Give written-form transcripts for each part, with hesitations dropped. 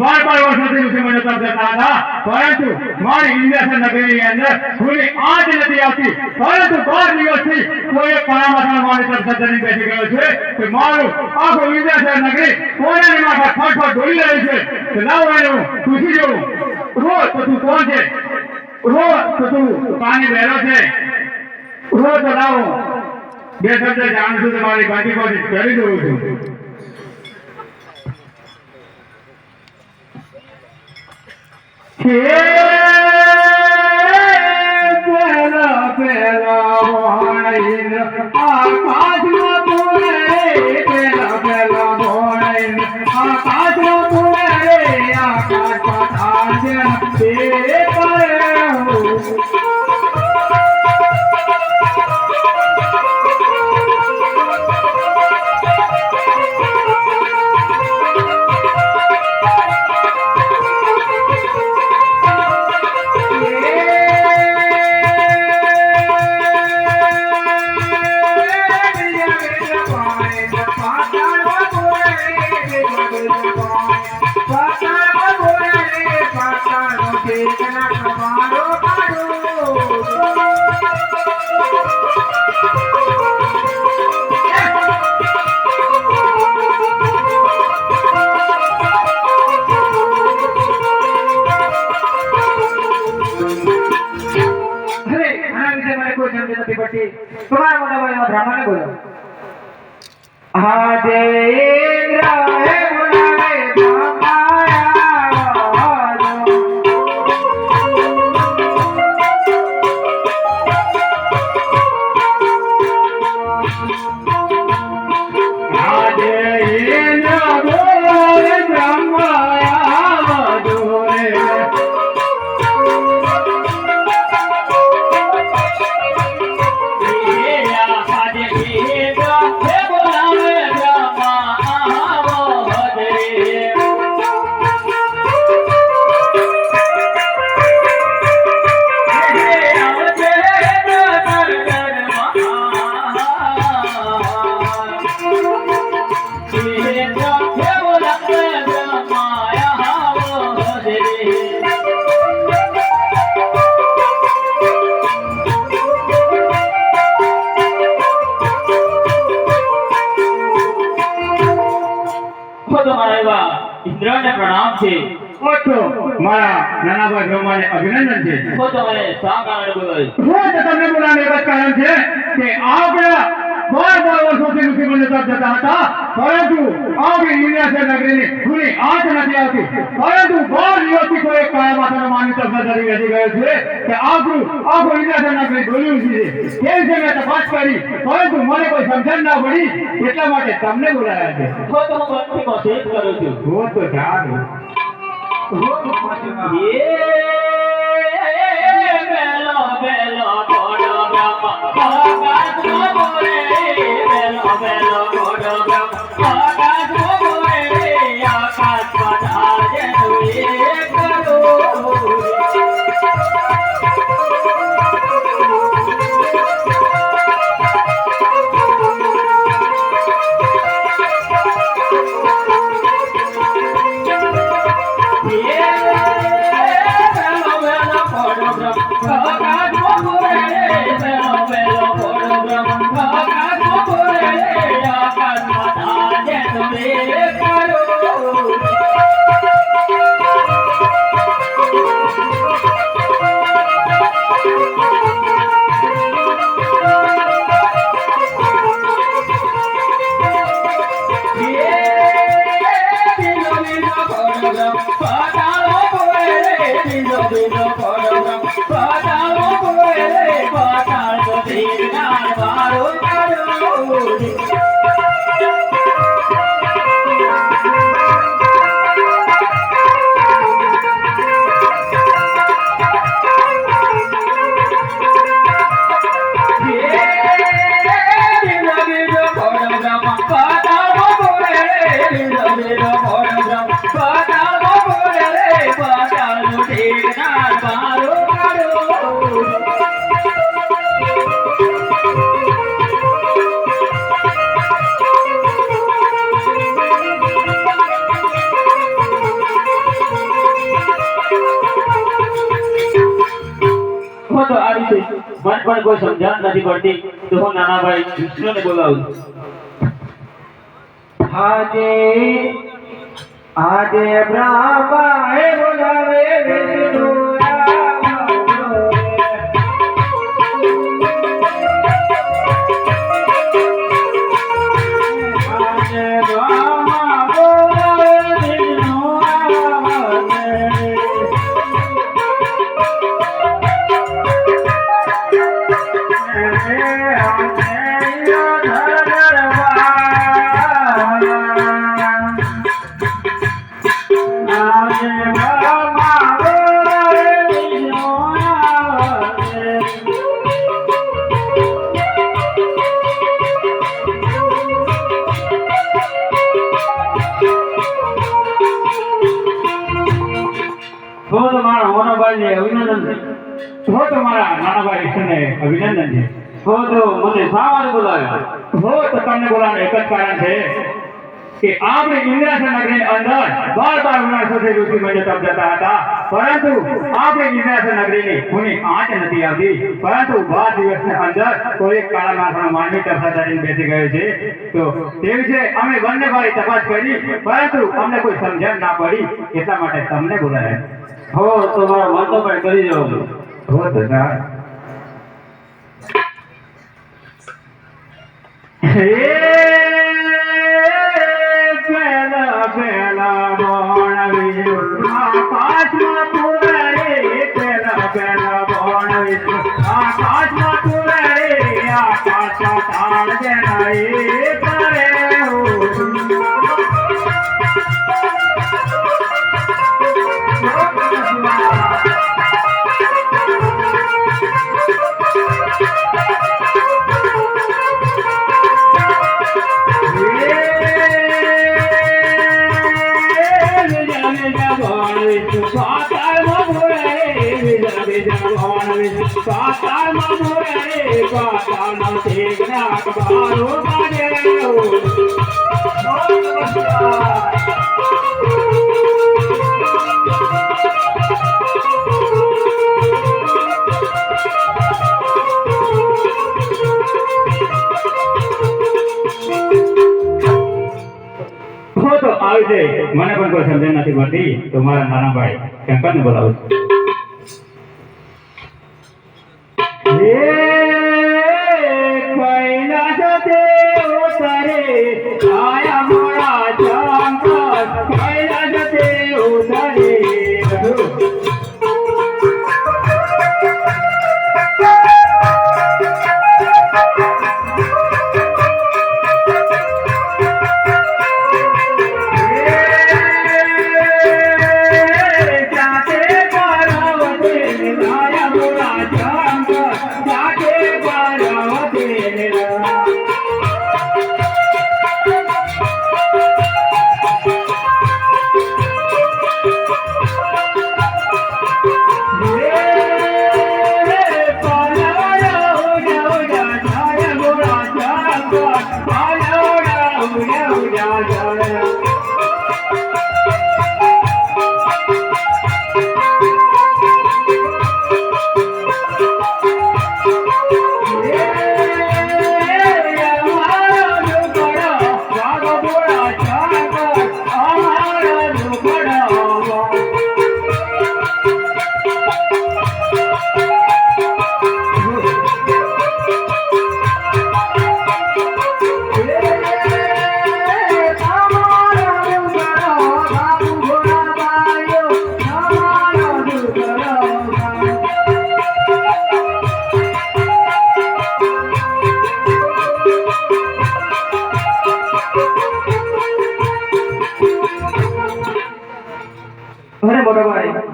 બાર વર્ષોથી ઋષિ મુનિઓ તપ કરતા હતા, પરંતુ મારી ઇન્દ્રસન નગરીની અંદર સૂર્ય આજ નથી આવતી, પરંતુ 12 દિવસથી કોઈ કાળા મારી તપ સત્તરની બેસી ગયો છે કે મારું આખું ઇન્દ્રસન નગરી સોનાની માથે ફટફટ ડોલી રહી છે. તો લાવ એનું પૂછી જોઉં, રોજ તો તું કોણ છે? રોજ તો તું પાણી વહેલો છે? રોજ તો લાવો બે શબ્દ જાણું છું, તમારી બાકી કોશિશ કરી દઉં છું. तुम्हारा मोटा भाई ब्राह्मण ने बोला हाँ इंद्र है प्रणाम छे मारा नाना भाई ब्रह्माने अभिनंदन छे। तो तुम्हारे सा कारण बोलाय रोज તમને બોલાવવાનું એક કારણ છે કે આપણા 12 વર્ષોથી ઋષિ મુનિઓ તપ જતા હતા, પરંતુ આપણી ઇન્દ્રસન નગરીની પૂરી આંચ નથી આવતી, પરંતુ 12 દિવસથી કોઈ કાળા માથાનો માનવી તપ નથી બેસી ગયો છે કે આખું ઇન્દ્રસન નગરી ડોલ્યું છે. કેમ છે મેં તપાસ કરી, પરંતુ મને કોઈ સમજણ ના પડી, એટલા માટે તમને બોલાવ્યા છે. તો તમે બનથી કોશિશ કરો છો રોજ તો જાણ બેલો બેલો કોડો બ્રહ્મ આકાશ બોલે બેલો બેલો કોડો બ્રહ્મ આકાશ બોલે આકાશ પધારે તુએ કરો આવી છે મન પણ કોઈ સમજણ નથી પડતી તો હું નાના ભાઈ વિષ્ણુને બોલાવું આજે આજે બ્રહ્માએ બોલાવે વિષ્ણુ હો તમારા નાના ભાઈ વિષ્ણુને અભિનંદન છે હો તો મને શા માટે બોલાવ્યા હો તો તમને બોલાવવાનું એક જ કારણ છે કે આપણે ઇન્દ્રાસન નગરની અંદર બાર વર્ષોથી ઋષિ મુનિઓ તપ જતા હતા પરંતુ આપણે ઇન્દ્રાસન નગરીની કોની આંચ નથી આવતી પરંતુ 12 દિવસની અંદર કોઈ એક કાળા માણસનો માનવી તપસ્યા કરીને બેસી ગયો છે તો તે વિશે અમે બંને ભાઈ તપાસ કરી પરંતુ અમને કોઈ સમજણ ના પડી એટલા માટે તમને બોલાવ્યા હો તો મારો વાંધો પણ કરી જાવ હો દાદા પેલા બોણ વિષ્ણુ આકાશમાં પૂરે પેલા બોણ વિષ્ણુ આકાશમાં પૂરે આકાશમાં તાળ જણાય કરે મને પણ કોઈ સમજણ નથી પડતી તો મારા નાના ભાઈ શંકરને બોલાવું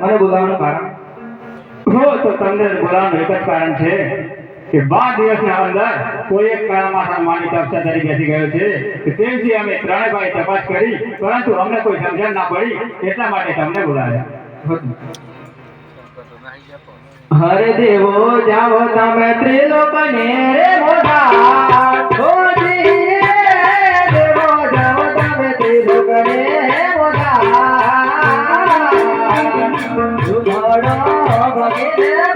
મને બોલાવવાનું કારણ હો તો તમને બોલાવવાનું એક જ કારણ છે કે 12 દિવસના અંદર કોઈ એક કાળામાં માની તપસ્યા તરી બેસી ગયો છે કે તેથી અમે ત્રણે ભાઈ તપાસ કરી પરંતુ અમને કોઈ સમજણ ના પડી એટલા માટે તમને બોલાવ્યા હરે દેવો જાઓ તમે ત્રિલોકને રે મોઢા દેવો જાઓ તમે ત્રિલોકને મોઢા ભગીને